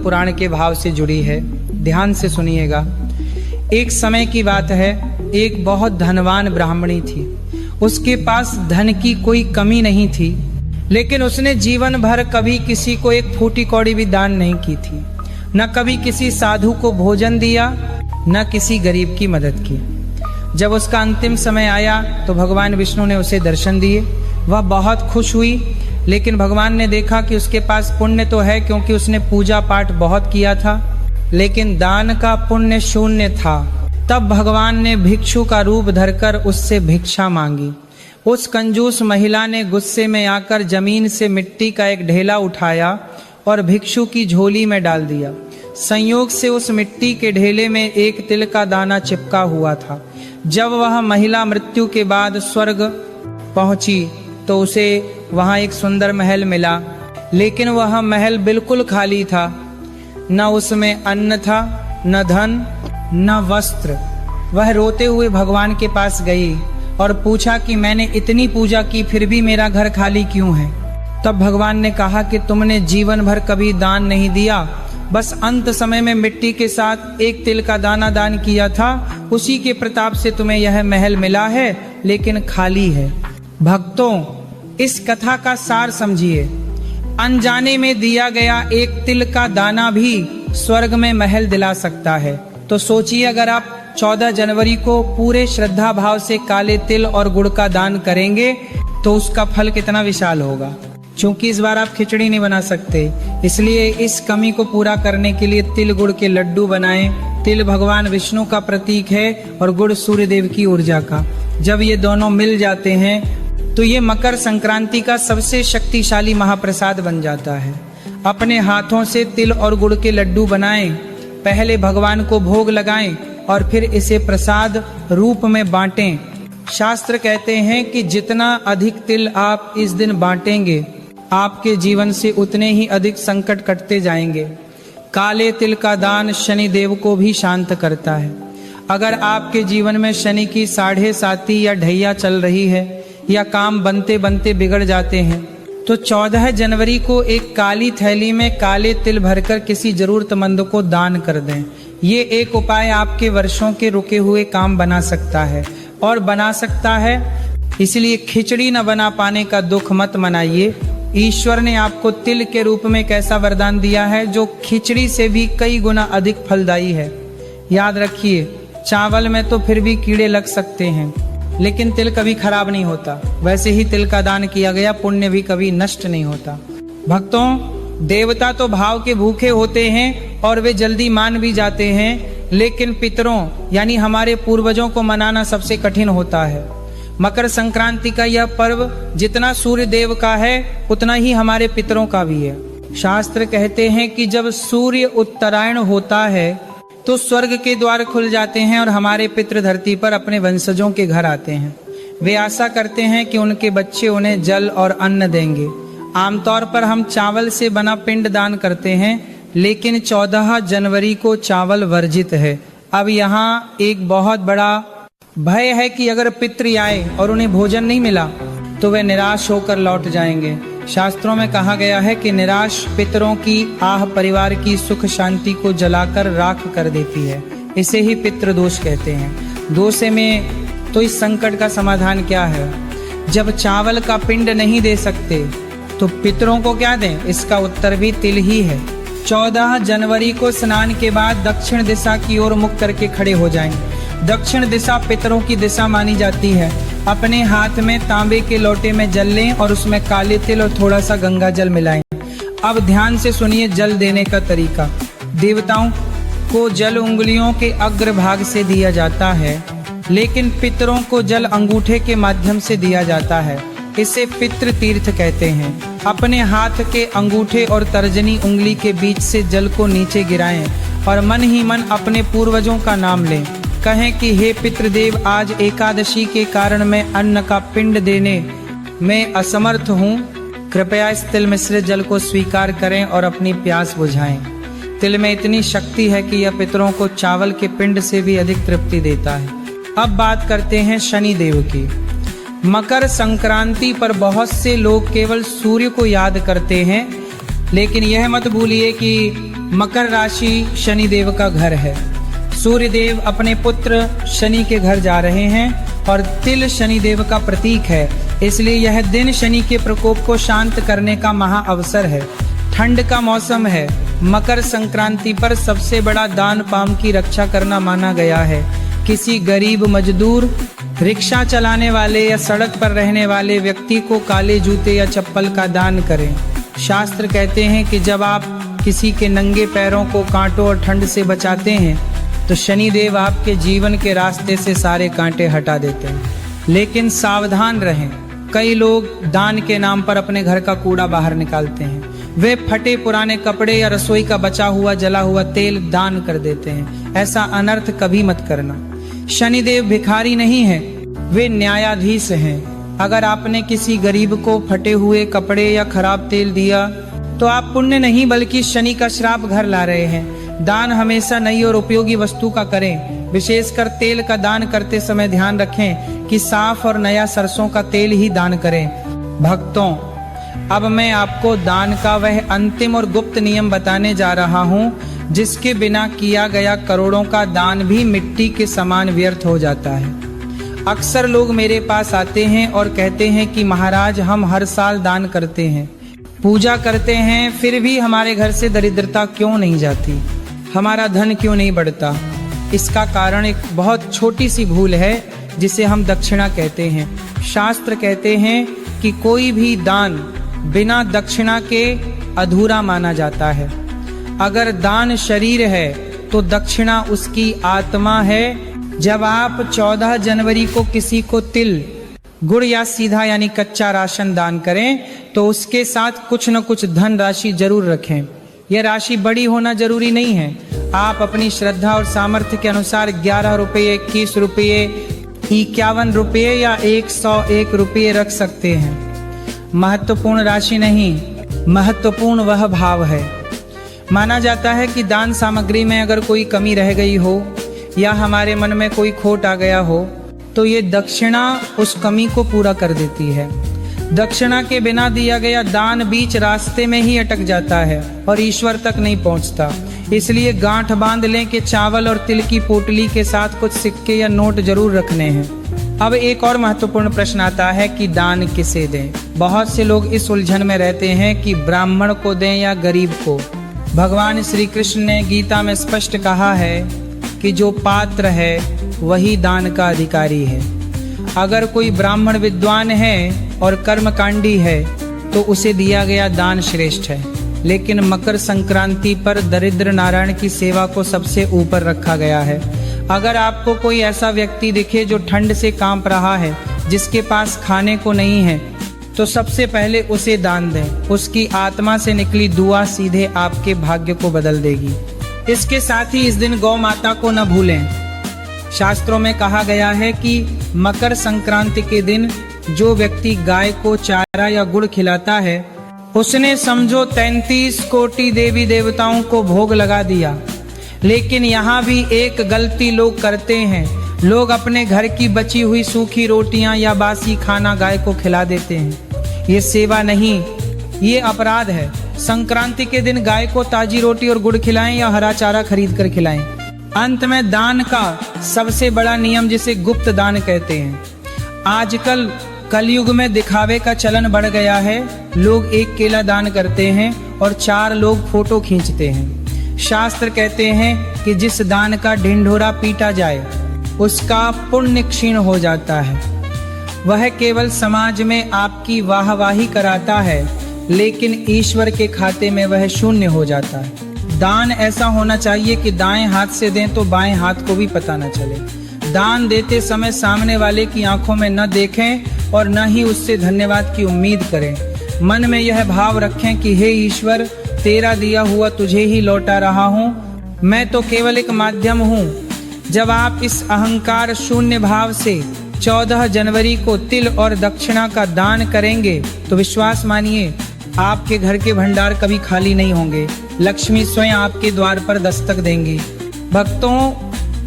पुराण के भाव से जुड़ी है। ध्यान से सुनिएगा। एक समय की बात है, एक बहुत धनवान ब्राह्मणी थी। उसके पास धन की कोई कमी नहीं थी, लेकिन उसने जीवन भर कभी किसी को एक फूटी कौड़ी भी दान नहीं की थी। न कभी किसी साधु को भोजन दिया, न किसी गरीब की मदद की। जब उसका अंतिम समय आया तो भगवान विष्णु ने उसे दर्शन दिए। वह बहुत खुश हुई, लेकिन भगवान ने देखा कि उसके पास पुण्य तो है, क्योंकि उसने पूजा पाठ बहुत किया था, लेकिन दान का पुण्य शून्य था। तब भगवान ने भिक्षु का रूप धरकर उससे भिक्षा मांगी। उस कंजूस महिला ने गुस्से में आकर जमीन से मिट्टी का एक ढेला उठाया और भिक्षु की झोली में डाल दिया। संयोग से उस मिट्टी के ढेले में एक तिल का दाना चिपका हुआ था। जब वह महिला मृत्यु के बाद स्वर्ग पहुंची तो उसे वहां एक सुंदर महल मिला, लेकिन वह महल बिल्कुल खाली था। न उसमें अन्न था, न धन, न वस्त्र। वह रोते हुए भगवान के पास गई और पूछा कि मैंने इतनी पूजा की, फिर भी मेरा घर खाली क्यों है। तब भगवान ने कहा कि तुमने जीवन भर कभी दान नहीं दिया, बस अंत समय में मिट्टी के साथ एक तिल का दाना दान किया था, उसी के प्रताप से तुम्हें यह महल मिला है, लेकिन खाली है। भक्तों, इस कथा का सार समझिए। अनजाने में दिया गया एक तिल का दाना भी स्वर्ग में महल दिला सकता है। तो सोचिए, अगर आप 14 जनवरी को पूरे श्रद्धा भाव से काले तिल और गुड़ का दान करेंगे तो उसका फल कितना विशाल होगा। चूंकि इस बार आप खिचड़ी नहीं बना सकते, इसलिए इस कमी को पूरा करने के लिए तिल गुड़ के लड्डू बनाएं। तिल भगवान विष्णु का प्रतीक है और गुड़ सूर्य देव की ऊर्जा का। जब ये दोनों मिल जाते हैं तो ये मकर संक्रांति का सबसे शक्तिशाली महाप्रसाद बन जाता है। अपने हाथों से तिल और गुड़ के लड्डू बनाएं, पहले भगवान को भोग लगाएं और फिर इसे प्रसाद रूप में बांटें। शास्त्र कहते हैं कि जितना अधिक तिल आप इस दिन बांटेंगे, आपके जीवन से उतने ही अधिक संकट कटते जाएंगे। काले तिल का दान शनि देव को भी शांत करता है। अगर आपके जीवन में शनि की 7.5 या ढैया चल रही है, या काम बनते बनते बिगड़ जाते हैं, तो 14 जनवरी को एक काली थैली में काले तिल भरकर किसी जरूरतमंद को दान कर दें। ये एक उपाय आपके वर्षों के रुके हुए काम बना सकता है और बना सकता है। इसलिए खिचड़ी न बना पाने का दुख मत मनाइए। ईश्वर ने आपको तिल के रूप में कैसा वरदान दिया है, जो खिचड़ी से भी कई गुना अधिक फलदायी है। याद रखिए, चावल में तो फिर भी कीड़े लग सकते हैं, लेकिन तिल कभी खराब नहीं होता। वैसे ही तिल का दान किया गया पुण्य भी कभी नष्ट नहीं होता। भक्तों, देवता तो भाव के भूखे होते हैं और वे जल्दी मान भी जाते हैं, लेकिन पितरों यानी हमारे पूर्वजों को मनाना सबसे कठिन होता है। मकर संक्रांति का यह पर्व जितना सूर्य देव का है, उतना ही हमारे पितरों का भी है। शास्त्र कहते हैं कि जब सूर्य उत्तरायण होता है तो स्वर्ग के द्वार खुल जाते हैं और हमारे पितृ धरती पर अपने वंशजों के घर आते हैं। वे आशा करते हैं कि उनके बच्चे उन्हें जल और अन्न देंगे। आमतौर पर हम चावल से बना पिंड दान करते हैं, लेकिन 14 जनवरी को चावल वर्जित है। अब यहाँ एक बहुत बड़ा भय है कि अगर पितृ आए और उन्हें भोजन नहीं मिला तो वे निराश होकर लौट जाएंगे। शास्त्रों में कहा गया है कि निराश पितरों की आह परिवार की सुख शांति को जलाकर राख कर देती है। इसे ही पितृदोष कहते हैं। दोष में तो इस संकट का समाधान क्या है? जब चावल का पिंड नहीं दे सकते तो पितरों को क्या दें? इसका उत्तर भी तिल ही है। 14 जनवरी को स्नान के बाद दक्षिण दिशा की ओर मुख करके खड़े हो जाएं। दक्षिण दिशा पितरों की दिशा मानी जाती है। अपने हाथ में तांबे के लोटे में जल लें और उसमें काले तिल और थोड़ा सा गंगा जल मिलाएं। अब ध्यान से सुनिए जल देने का तरीका। देवताओं को जल उंगलियों के अग्रभाग से दिया जाता है, लेकिन पितरों को जल अंगूठे के माध्यम से दिया जाता है। इसे पितृ तीर्थ कहते हैं। अपने हाथ के अंगूठे और तर्जनी उंगली के बीच से जल को नीचे गिराएं और मन ही मन अपने पूर्वजों का नाम लें। कहें कि हे पितृदेव, आज एकादशी के कारण मैं अन्न का पिंड देने में असमर्थ हूँ। कृपया इस तिल मिश्रित जल को स्वीकार करें और अपनी प्यास बुझाएं। तिल में इतनी शक्ति है कि यह पितरों को चावल के पिंड से भी अधिक तृप्ति देता है। अब बात करते हैं शनि देव की। मकर संक्रांति पर बहुत से लोग केवल सूर्य को याद करते हैं, लेकिन यह मत भूलिए कि मकर राशि शनिदेव का घर है। सूर्य देव अपने पुत्र शनि के घर जा रहे हैं और तिल शनिदेव का प्रतीक है, इसलिए यह दिन शनि के प्रकोप को शांत करने का महा अवसर है। ठंड का मौसम है। मकर संक्रांति पर सबसे बड़ा दान पाम की रक्षा करना माना गया है। किसी गरीब मजदूर, रिक्शा चलाने वाले या सड़क पर रहने वाले व्यक्ति को काले जूते या चप्पल का दान करें। शास्त्र कहते हैं कि जब आप किसी के नंगे पैरों को कांटों और ठंड से बचाते हैं तो शनिदेव आपके जीवन के रास्ते से सारे कांटे हटा देते हैं। लेकिन सावधान रहें, कई लोग दान के नाम पर अपने घर का कूड़ा बाहर निकालते हैं। वे फटे पुराने कपड़े या रसोई का बचा हुआ जला हुआ तेल दान कर देते हैं। ऐसा अनर्थ कभी मत करना। शनिदेव भिखारी नहीं है, वे न्यायाधीश हैं। अगर आपने किसी गरीब को फटे हुए कपड़े या खराब तेल दिया तो आप पुण्य नहीं बल्कि शनि का श्राप घर ला रहे हैं। दान हमेशा नई और उपयोगी वस्तु का करें। विशेषकर तेल का दान करते समय ध्यान रखें कि साफ और नया सरसों का तेल ही दान करें। भक्तों, अब मैं आपको दान का वह अंतिम और गुप्त नियम बताने जा रहा हूँ जिसके बिना किया गया करोड़ों का दान भी मिट्टी के समान व्यर्थ हो जाता है। अक्सर लोग मेरे पास आते हैं और कहते हैं कि महाराज, हम हर साल दान करते हैं, पूजा करते हैं, फिर भी हमारे घर से दरिद्रता क्यों नहीं जाती, हमारा धन क्यों नहीं बढ़ता। इसका कारण एक बहुत छोटी सी भूल है जिसे हम दक्षिणा कहते हैं। शास्त्र कहते हैं कि कोई भी दान बिना दक्षिणा के अधूरा माना जाता है। अगर दान शरीर है तो दक्षिणा उसकी आत्मा है। जब आप 14 जनवरी को किसी को तिल, गुड़ या सीधा यानी कच्चा राशन दान करें तो उसके साथ कुछ न कुछ धन राशि जरूर रखें। यह राशि बड़ी होना जरूरी नहीं है। आप अपनी श्रद्धा और सामर्थ्य के अनुसार 11 रुपये, 21 रुपये, 51 रुपये या 101 रुपये रख सकते हैं। महत्वपूर्ण राशि नहीं, महत्वपूर्ण वह भाव है। माना जाता है कि दान सामग्री में अगर कोई कमी रह गई हो या हमारे मन में कोई खोट आ गया हो तो ये दक्षिणा उस कमी को पूरा कर देती है। दक्षिणा के बिना दिया गया दान बीच रास्ते में ही अटक जाता है और ईश्वर तक नहीं पहुंचता। इसलिए गांठ बांध लें कि चावल और तिल की पोटली के साथ कुछ सिक्के या नोट जरूर रखने हैं। अब एक और महत्वपूर्ण प्रश्न आता है कि दान किसे दें। बहुत से लोग इस उलझन में रहते हैं कि ब्राह्मण को दें या गरीब को। भगवान श्री कृष्ण ने गीता में स्पष्ट कहा है कि जो पात्र है वही दान का अधिकारी है। अगर कोई ब्राह्मण विद्वान है और कर्मकांडी है तो उसे दिया गया दान श्रेष्ठ है। लेकिन मकर संक्रांति पर दरिद्र नारायण की सेवा को सबसे ऊपर रखा गया है। अगर आपको कोई ऐसा व्यक्ति दिखे जो ठंड से कांप रहा है, जिसके पास खाने को नहीं है, तो सबसे पहले उसे दान दें। उसकी आत्मा से निकली दुआ सीधे आपके भाग्य को बदल देगी। इसके साथ ही इस दिन गौ माता को न भूलें। शास्त्रों में कहा गया है कि मकर संक्रांति के दिन जो व्यक्ति गाय को चारा या गुड़ खिलाता है उसने समझो 33 कोटि देवी देवताओं को भोग लगा दिया। लेकिन यहाँ भी एक गलती लोग करते हैं। लोग अपने घर की बची हुई सूखी रोटियां या बासी खाना गाय को खिला देते हैं। ये सेवा नहीं, ये अपराध है। संक्रांति के दिन गाय को ताजी रोटी और गुड़ खिलाएं या हरा चारा खरीद कर खिलाएं। अंत में दान का सबसे बड़ा नियम जिसे गुप्त दान कहते हैं। आजकल कलयुग में दिखावे का चलन बढ़ गया है। लोग एक केला दान करते हैं और 4 लोग फोटो खींचते हैं। शास्त्र कहते हैं कि जिस दान का ढिंढोरा पीटा जाए उसका पुण्य क्षीण हो जाता है। वह केवल समाज में आपकी वाहवाही कराता है, लेकिन ईश्वर के खाते में वह शून्य हो जाता है। दान ऐसा होना चाहिए कि दाएं हाथ से दें तो बाएं हाथ को भी पता न चले। दान देते समय सामने वाले की आंखों में न देखें और न ही उससे धन्यवाद की उम्मीद करें। मन में यह भाव रखें कि हे ईश्वर, तेरा दिया हुआ तुझे ही लौटा रहा हूँ, मैं तो केवल एक माध्यम हूँ। जब आप इस अहंकार शून्य भाव से 14 जनवरी को तिल और दक्षिणा का दान करेंगे तो विश्वास मानिए आपके घर के भंडार कभी खाली नहीं होंगे। लक्ष्मी स्वयं आपके द्वार पर दस्तक देंगी। भक्तों,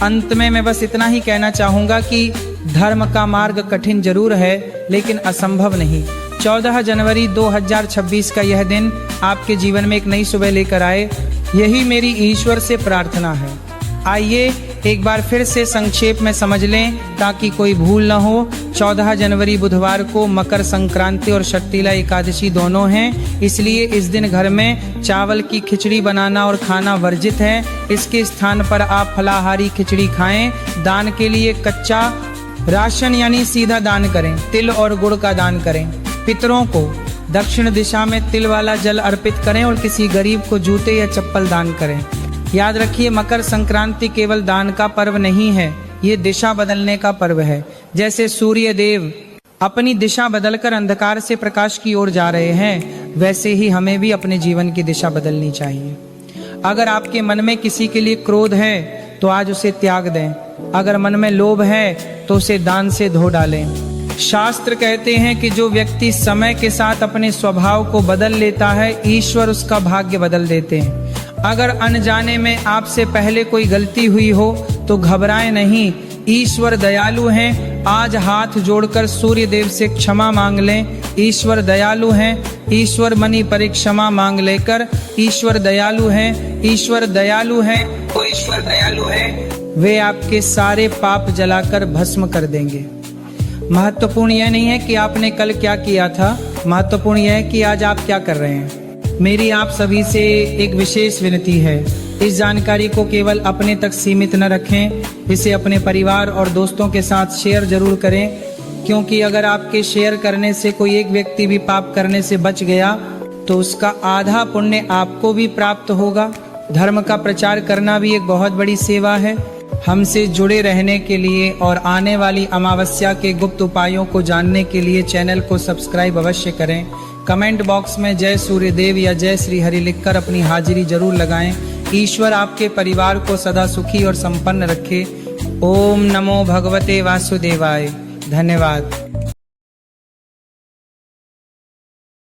अंत में मैं बस इतना ही कहना चाहूँगा कि धर्म का मार्ग कठिन जरूर है लेकिन असंभव नहीं। 14 जनवरी 2026 का यह दिन आपके जीवन में एक नई सुबह लेकर आए। यही मेरी ईश्वर से प्रार्थना है। आइए एक बार फिर से संक्षेप में समझ लें ताकि कोई भूल न हो। 14 जनवरी बुधवार को मकर संक्रांति और शक्तिला एकादशी दोनों हैं, इसलिए इस दिन घर में चावल की खिचड़ी बनाना और खाना वर्जित है। इसके स्थान पर आप फलाहारी खिचड़ी खाएं। दान के लिए कच्चा राशन यानी सीधा दान करें। तिल और गुड़ का दान करें। पितरों को दक्षिण दिशा में तिल वाला जल अर्पित करें और किसी गरीब को जूते या चप्पल दान करें। याद रखिए, मकर संक्रांति केवल दान का पर्व नहीं है, ये दिशा बदलने का पर्व है। जैसे सूर्य देव अपनी दिशा बदलकर अंधकार से प्रकाश की ओर जा रहे हैं, वैसे ही हमें भी अपने जीवन की दिशा बदलनी चाहिए। अगर आपके मन में किसी के लिए क्रोध है तो आज उसे त्याग दें। अगर मन में लोभ है तो उसे दान से धो डालें। शास्त्र कहते हैं कि जो व्यक्ति समय के साथ अपने स्वभाव को बदल लेता है, ईश्वर उसका भाग्य बदल देते हैं। अगर अनजाने में आपसे पहले कोई गलती हुई हो तो घबराएं नहीं, ईश्वर दयालु हैं। आज हाथ जोड़कर सूर्य देव से क्षमा मांग लें। ईश्वर दयालु हैं। ईश्वर मनी परिक्षमा मांग लेकर, ईश्वर दयालु हैं, ईश्वर दयालु हैं, ईश्वर दयालु हैं, वे आपके सारे पाप जलाकर भस्म कर देंगे। महत्वपूर्ण यह नहीं है कि आपने कल क्या किया था, महत्वपूर्ण यह है कि आज आप क्या कर रहे हैं। मेरी आप सभी से एक विशेष विनती है, इस जानकारी को केवल अपने तक सीमित न रखें, इसे अपने परिवार और दोस्तों के साथ शेयर जरूर करें, क्योंकि अगर आपके शेयर करने से कोई एक व्यक्ति भी पाप करने से बच गया तो उसका आधा पुण्य आपको भी प्राप्त होगा। धर्म का प्रचार करना भी एक बहुत बड़ी सेवा है। हमसे जुड़े रहने के लिए और आने वाली अमावस्या के गुप्त उपायों को जानने के लिए चैनल को सब्सक्राइब अवश्य करें। कमेंट बॉक्स में जय सूर्यदेव या जय श्री हरि लिखकर अपनी हाजिरी जरूर लगाएं। ईश्वर आपके परिवार को सदा सुखी और संपन्न रखे। ओम नमो भगवते वासुदेवाय। धन्यवाद।